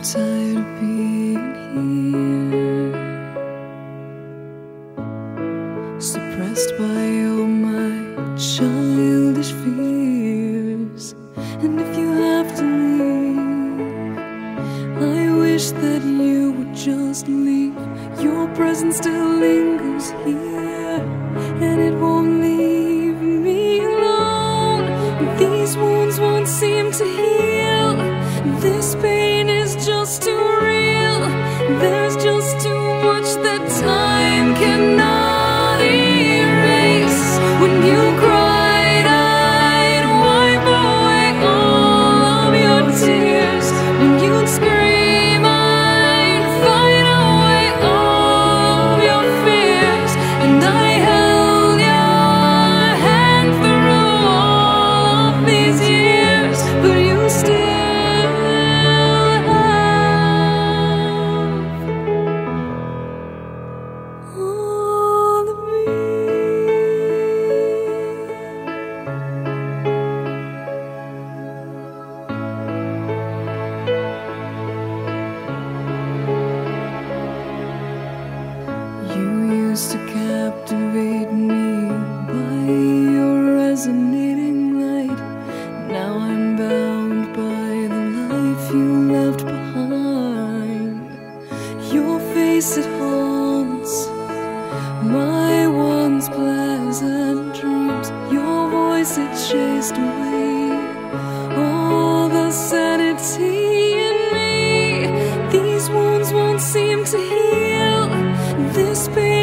tired of being here, suppressed by all my childish fears. And if you have to leave, I wish that you would just leave. Your presence still lingers here, and it won't leave me alone. These wounds won't seem to heal. This pain is just too real. There's just too much that time cannot erase. When you cried, I'd wipe away all of your tears. When you'd scream, I'd fight away all of your fears. And I held your hand through all of these years, but you still used to captivate me by your resonating light. Now I'm bound by the life you left behind. Your face, it haunts my once pleasant dreams. Your voice, it chased away all the sanity in me. These wounds won't seem to heal. This pain